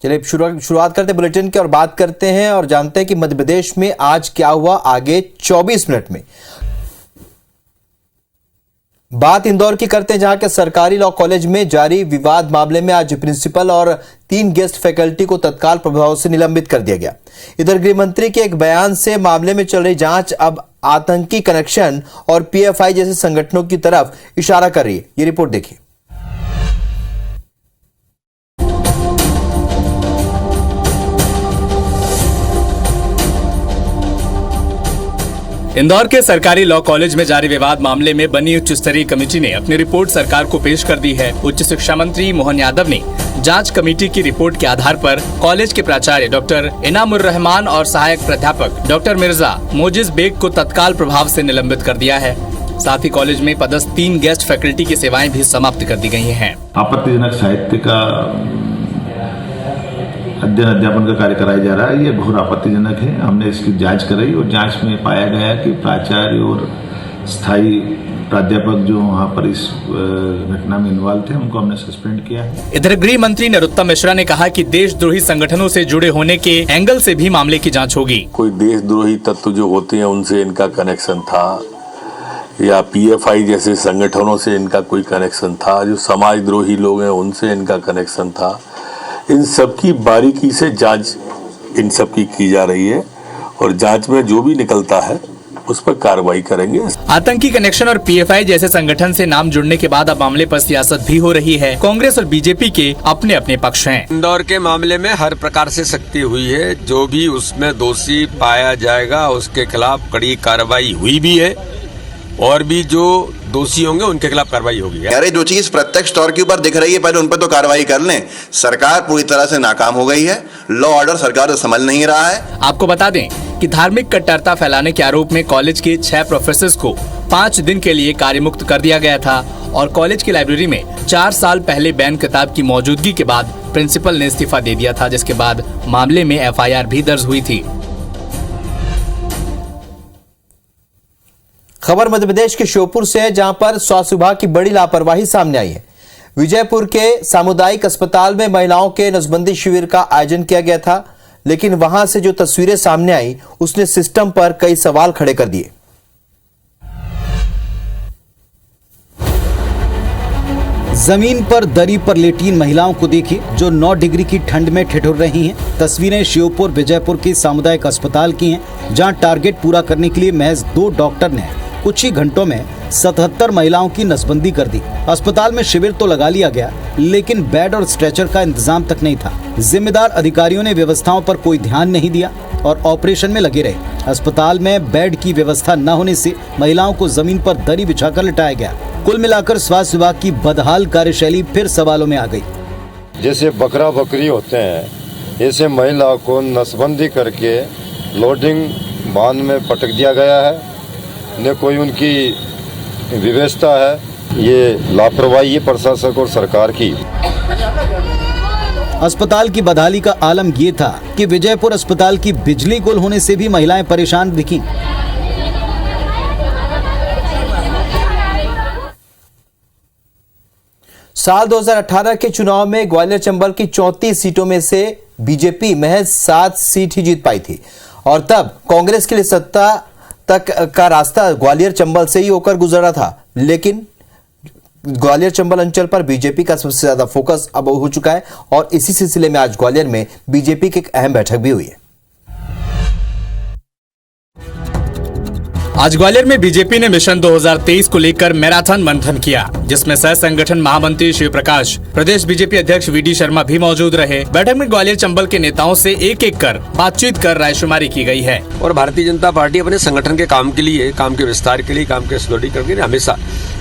चलिए शुरुआत करते हैं बुलेटिन की और बात करते हैं और जानते हैं कि मध्य प्रदेश में आज क्या हुआ आगे 24 मिनट में। बात इंदौर की करते हैं, जहां के सरकारी लॉ कॉलेज में जारी विवाद मामले में आज प्रिंसिपल और 3 गेस्ट फैकल्टी को तत्काल प्रभाव से निलंबित कर दिया गया। इधर गृह मंत्री के एक बयान से मामले में चल रही जांच अब आतंकी कनेक्शन और पीएफआई जैसे संगठनों की तरफ इशारा कर रही है। ये रिपोर्ट देखिए। इंदौर के सरकारी लॉ कॉलेज में जारी विवाद मामले में बनी उच्च स्तरीय कमेटी ने अपनी रिपोर्ट सरकार को पेश कर दी है। उच्च शिक्षा मंत्री मोहन यादव ने जांच कमेटी की रिपोर्ट के आधार पर कॉलेज के प्राचार्य डॉक्टर इनामुर रहमान और सहायक प्राध्यापक डॉक्टर मिर्जा मोजिज बेग को तत्काल प्रभाव से निलंबित कर दिया है। साथ ही कॉलेज में पदस्थ 3 गेस्ट फैकल्टी की सेवाएं भी समाप्त कर दी गई हैं। आपत्तिजनक साहित्य का अध्ययन अध्यापन का कार्य कराया जा रहा है, ये घोर आपत्तिजनक है। हमने इसकी जांच कराई और जांच में पाया गया कि प्राचार्य और स्थायी प्राध्यापक जो वहाँ पर इस घटना में इन्वॉल्व थे उनको हमने सस्पेंड किया है। इधर गृह मंत्री नरोत्तम मिश्रा ने कहा कि देशद्रोही संगठनों से जुड़े होने के एंगल से भी मामले की जांच होगी। कोई देशद्रोही तत्व जो होते हैं उनसे इनका कनेक्शन था या पीएफआई जैसे संगठनों से इनका कोई कनेक्शन था, जो समाजद्रोही लोग हैं उनसे इनका कनेक्शन था, इन सब की बारीकी से जांच इन सब की जा रही है और जांच में जो भी निकलता है उस पर कार्रवाई करेंगे। आतंकी कनेक्शन और पीएफआई जैसे संगठन से नाम जुड़ने के बाद अब मामले पर सियासत भी हो रही है। कांग्रेस और बीजेपी के अपने अपने पक्ष हैं। इंदौर के मामले में हर प्रकार से सख्ती हुई है, जो भी उसमें दोषी पाया जाएगा उसके खिलाफ कड़ी कार्रवाई हुई भी है और भी जो दोषी होंगे उनके खिलाफ कार्रवाई होगी। अरे जो चीज प्रत्यक्ष तौर के ऊपर दिख रही है पहले उन पर तो कार्रवाई कर लें। सरकार पूरी तरह से नाकाम हो गई है, लॉ ऑर्डर सरकार संभल नहीं रहा है। आपको बता दें कि धार्मिक कट्टरता फैलाने के आरोप में कॉलेज के 6 प्रोफेसर्स को 5 दिन के लिए कार्यमुक्त कर दिया गया था और कॉलेज की लाइब्रेरी में 4 साल पहले बैन किताब की मौजूदगी के बाद प्रिंसिपल ने इस्तीफा दे दिया था, जिसके बाद मामले में FIR भी दर्ज हुई थी। खबर मध्य प्रदेश के श्योपुर से है, जहां पर स्वास्थ्य विभाग की बड़ी लापरवाही सामने आई है। विजयपुर के सामुदायिक अस्पताल में महिलाओं के नसबंदी शिविर का आयोजन किया गया था, लेकिन वहां से जो तस्वीरें सामने आई उसने सिस्टम पर कई सवाल खड़े कर दिए। जमीन पर दरी पर लेटी महिलाओं को देखिए जो 9 डिग्री की ठंड में ठिठुर रही हैं। तस्वीरें श्योपुर विजयपुर के सामुदायिक अस्पताल की हैं, जहां टारगेट पूरा करने के लिए महज 2 डॉक्टर ने कुछ ही घंटों में 77 महिलाओं की नसबंदी कर दी। अस्पताल में शिविर तो लगा लिया गया, लेकिन बेड और स्ट्रेचर का इंतजाम तक नहीं था। जिम्मेदार अधिकारियों ने व्यवस्थाओं पर कोई ध्यान नहीं दिया और ऑपरेशन में लगे रहे। अस्पताल में बेड की व्यवस्था न होने से महिलाओं को जमीन पर दरी बिछाकर लिटाया गया। कुल मिलाकर स्वास्थ्य विभाग की बदहाल कार्यशैली फिर सवालों में आ गई। जैसे बकरा बकरी होते हैं, ऐसे महिला को नसबंदी करके लोडिंग वाहन में पटक दिया गया है, न कोई उनकी व्यवस्था है। ये लापरवाही है प्रशासक और सरकार की। अस्पताल की बदहाली का आलम ये था कि विजयपुर अस्पताल की बिजली गुल होने से भी महिलाएं परेशान दिखीं। साल 2018 के चुनाव में ग्वालियर चंबल की 34 सीटों में से बीजेपी महज 7 सीट ही जीत पाई थी और तब कांग्रेस के लिए सत्ता तक का रास्ता ग्वालियर चंबल से ही होकर गुजरा था। लेकिन ग्वालियर चंबल अंचल पर बीजेपी का सबसे ज्यादा फोकस अब हो चुका है और इसी सिलसिले में आज ग्वालियर में बीजेपी की एक अहम बैठक भी हुई है। आज ग्वालियर में बीजेपी ने मिशन 2023 को लेकर मैराथन मंथन किया, जिसमें सह संगठन महामंत्री शिव प्रकाश, प्रदेश बीजेपी अध्यक्ष VD शर्मा भी मौजूद रहे। बैठक में ग्वालियर चंबल के नेताओं से एक-एक कर बातचीत कर रायशुमारी की गई है और भारतीय जनता पार्टी अपने संगठन के काम के लिए, काम के विस्तार के लिए, काम के सुदृढ़ीकरण के लिए हमेशा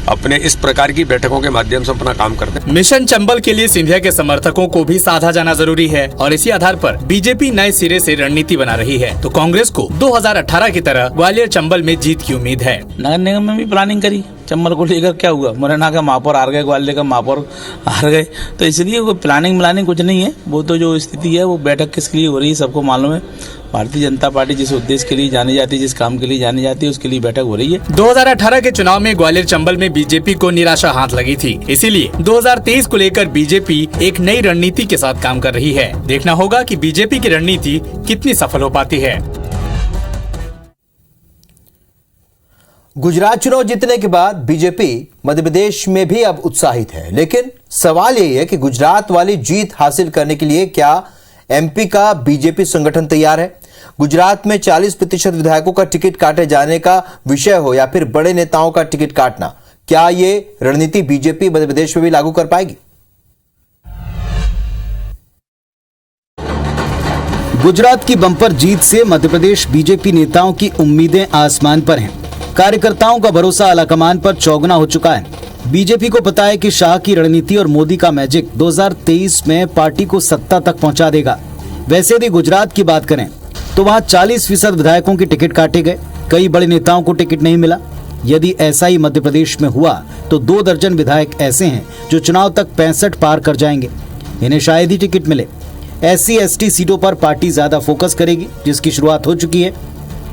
अपने इस प्रकार की बैठकों के माध्यम से अपना काम करते हैं। मिशन चंबल के लिए सिंधिया के समर्थकों को भी साधा जाना जरूरी है और इसी आधार पर बीजेपी नए सिरे से रणनीति बना रही है। तो कांग्रेस को 2018 की तरह ग्वालियर चंबल में जीत की उम्मीद है। नगर निगम में भी प्लानिंग करी, चंबल को लेकर क्या हुआ, मुरैना का महापौर हार गए, ग्वालियर का महापौर हार गए, तो इसलिए कोई प्लानिंग कुछ नहीं है। वो तो जो स्थिति है वो बैठक किसके लिए हो रही है सबको मालूम है। भारतीय जनता पार्टी जिस उद्देश्य के लिए जानी जाती है, जिस काम के लिए जानी जाती है, उसके लिए बैठक हो रही है। 2018 के चुनाव में ग्वालियर चंबल में बीजेपी को निराशा हाथ लगी थी, इसीलिए 2023 को लेकर बीजेपी एक नई रणनीति के साथ काम कर रही है। देखना होगा कि बीजेपी की रणनीति कितनी सफल हो पाती है। गुजरात चुनाव जीतने के बाद बीजेपी मध्य प्रदेश में भी अब उत्साहित है, लेकिन सवाल यही है कि गुजरात वाली जीत हासिल करने के लिए क्या एमपी का बीजेपी संगठन तैयार है? गुजरात में 40% विधायकों का टिकट काटे जाने का विषय हो या फिर बड़े नेताओं का टिकट काटना, क्या ये रणनीति बीजेपी मध्य प्रदेश में भी लागू कर पाएगी? गुजरात की बम्पर जीत से मध्य प्रदेश बीजेपी नेताओं की उम्मीदें आसमान पर हैं। कार्यकर्ताओं का भरोसा आलाकमान पर चौगुना हो चुका है। बीजेपी को पता है कि शाह की रणनीति और मोदी का मैजिक 2023 में पार्टी को सत्ता तक पहुंचा देगा। वैसे यदि गुजरात की बात करें तो वहां 40% विधायकों के टिकट काटे गए, कई बड़े नेताओं को टिकट नहीं मिला। यदि ऐसा ही मध्य प्रदेश में हुआ तो 2 दर्जन विधायक ऐसे हैं जो चुनाव तक 65 पार कर जाएंगे, इन्हें शायद ही टिकट मिले। SC/ST सीटों पर पार्टी ज्यादा फोकस करेगी, जिसकी शुरुआत हो चुकी है।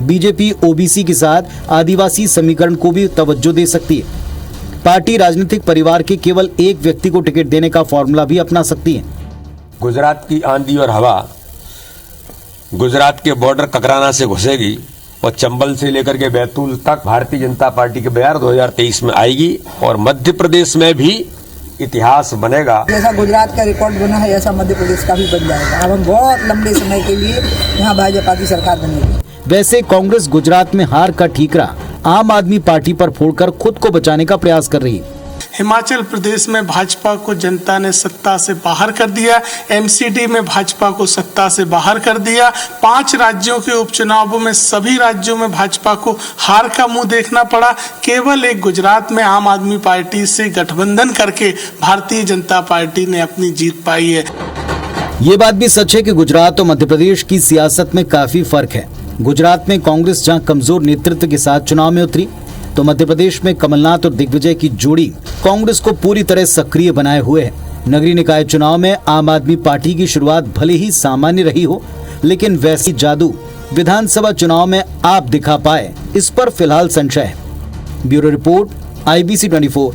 बीजेपी ओबीसी के साथ आदिवासी समीकरण को भी तवज्जो दे सकती है। पार्टी राजनीतिक परिवार के केवल एक व्यक्ति को टिकट देने का फॉर्मूला भी अपना सकती है। गुजरात की आंधी और हवा गुजरात के बॉर्डर ककराना से घुसेगी और चंबल से लेकर के बैतूल तक भारतीय जनता पार्टी के बयार 2023 में आएगी और मध्य प्रदेश में भी इतिहास बनेगा। जैसा गुजरात का रिकॉर्ड बना है ऐसा मध्य प्रदेश का भी बन जाएगा। अब हम बहुत लंबे समय के लिए यहाँ भाजपा की सरकार बनेगी। वैसे कांग्रेस गुजरात में हार का ठीकरा आम आदमी पार्टी पर फोड़कर खुद को बचाने का प्रयास कर रही है। हिमाचल प्रदेश में भाजपा को जनता ने सत्ता से बाहर कर दिया, एमसीडी में भाजपा को सत्ता से बाहर कर दिया। 5 राज्यों के उपचुनावों में सभी राज्यों में भाजपा को हार का मुंह देखना पड़ा। केवल एक गुजरात में आम आदमी पार्टी से गठबंधन करके भारतीय जनता पार्टी ने अपनी जीत पाई है। ये बात भी सच है कि गुजरात और मध्य प्रदेश की सियासत में काफी फर्क है। गुजरात में कांग्रेस जहां कमजोर नेतृत्व के साथ चुनाव में उतरी, तो मध्य प्रदेश में कमलनाथ और दिग्विजय की जोड़ी कांग्रेस को पूरी तरह सक्रिय बनाए हुए है। नगरीय निकाय चुनाव में आम आदमी पार्टी की शुरुआत भले ही सामान्य रही हो, लेकिन वैसी जादू विधानसभा चुनाव में आप दिखा पाए, इस पर फिलहाल संशय है। Bureau report, IBC 24।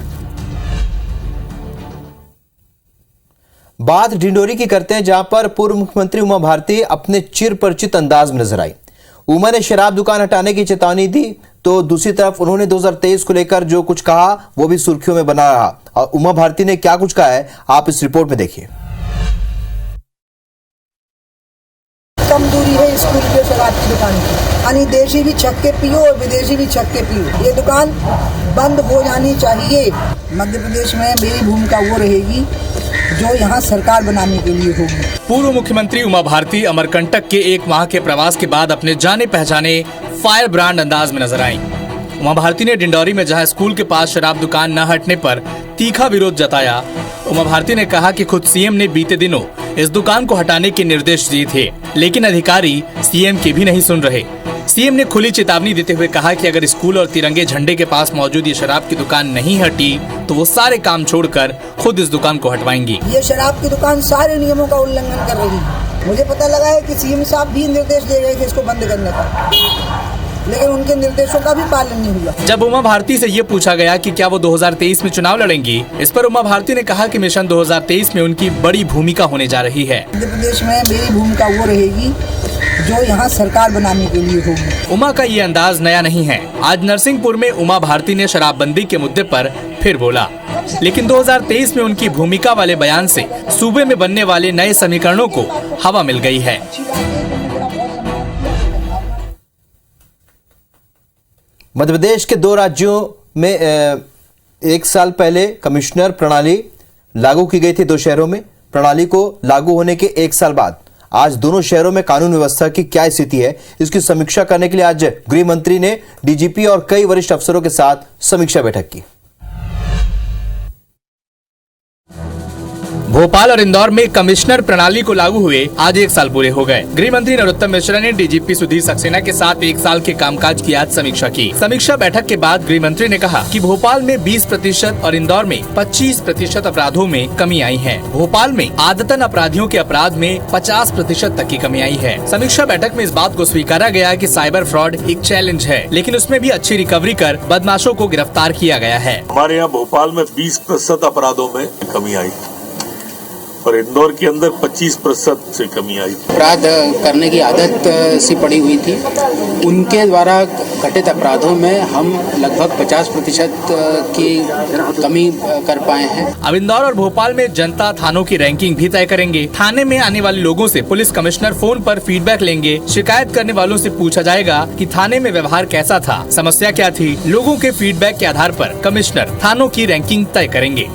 बात डिंडोरी की करते हैं, जहां पर पूर्व मुख्यमंत्री उमा भारती अपने चिरपरिचित अंदाज में नजर आई। उमा ने शराब दुकान हटाने की चेतावनी दी, तो दूसरी तरफ उन्होंने 2023 को लेकर जो कुछ कहा वो भी सुर्खियों में बना रहा। और उमा भारती ने क्या कुछ कहा है, आप इस रिपोर्ट में देखिए। कम दूरी है स्कूल के शराब की दुकान की, यानी देशी भी छक्के पियो और विदेशी भी छक्के पियो। ये दुकान बंद हो जानी चाहिए। मध्य प्रदेश में मेरी भूमिका वो रहेगी जो यहाँ सरकार बनाने के लिए होगी। पूर्व मुख्यमंत्री उमा भारती अमरकंटक के 1 माह के प्रवास के बाद अपने जाने पहचाने फायर ब्रांड अंदाज में नजर आईं। उमा भारती ने डिंडौरी में जहां स्कूल के पास शराब दुकान न हटने पर तीखा विरोध जताया। उमा भारती ने कहा कि खुद सीएम ने बीते दिनों इस दुकान को हटाने के निर्देश दिए थे, लेकिन अधिकारी सीएम की भी नहीं सुन रहे। सीएम ने खुली चेतावनी देते हुए कहा कि अगर स्कूल और तिरंगे झंडे के पास मौजूद ये शराब की दुकान नहीं हटी तो वो सारे काम छोड़कर खुद इस दुकान को हटवाएंगी। ये शराब की दुकान सारे नियमों का उल्लंघन कर रही है। मुझे पता लगा है कि सीएम साहब भी निर्देश दे रहे थे इसको बंद करने का, लेकिन उनके निर्देशों का भी पालन नहीं हुआ। जब उमा भारती से ये पूछा गया कि क्या वो 2023 में चुनाव लड़ेंगी, इस पर उमा भारती ने कहा कि मिशन 2023 में उनकी बड़ी भूमिका होने जा रही है। मध्य प्रदेश में मेरी भूमिका वो रहेगी जो यहाँ सरकार बनाने के लिए होगी। उमा का ये अंदाज नया नहीं है। आज नरसिंहपुर में उमा भारती ने शराबबंदी के मुद्दे पर फिर बोला, लेकिन 2023 में उनकी भूमिका वाले बयान से सूबे में बनने वाले नए समीकरणों को हवा मिल गई है। मध्य प्रदेश के 2 राज्यों में 1 साल पहले कमिश्नर प्रणाली लागू की गई थी 2 शहरों में। प्रणाली को लागू होने के 1 साल बाद आज दोनों शहरों में कानून व्यवस्था की क्या स्थिति है, इसकी समीक्षा करने के लिए आज गृह मंत्री ने डीजीपी और कई वरिष्ठ अफसरों के साथ समीक्षा बैठक की। भोपाल और इंदौर में कमिश्नर प्रणाली को लागू हुए आज 1 साल पूरे हो गए। गृह मंत्री नरोत्तम मिश्रा ने डीजीपी सुधीर सक्सेना के साथ 1 साल के कामकाज की आज समीक्षा की। समीक्षा बैठक के बाद गृह मंत्री ने कहा कि भोपाल में 20% और इंदौर में 25% अपराधों में कमी आई है। भोपाल में आदतन अपराधियों के अपराध में 50% तक की कमी आई है। समीक्षा बैठक में इस बात को स्वीकारा गया कि साइबर फ्रॉड एक चैलेंज है, लेकिन उसमें भी अच्छी रिकवरी कर बदमाशों को गिरफ्तार किया गया है। हमारे यहाँ भोपाल में 20% अपराधों में कमी आई और इंदौर के अंदर 25% से कमी आई। अपराध करने की आदत सी पड़ी हुई थी, उनके द्वारा घटित अपराधों में हम लगभग 50% की कमी कर पाए हैं। अब इंदौर और भोपाल में जनता थानों की रैंकिंग भी तय करेंगे। थाने में आने वाले लोगों से पुलिस कमिश्नर फोन पर फीडबैक लेंगे। शिकायत करने वालों से पूछा जाएगा कि थाने में व्यवहार कैसा था, समस्या क्या थी। लोगों के फीडबैक के आधार पर कमिश्नर थानों की रैंकिंग तय करेंगे।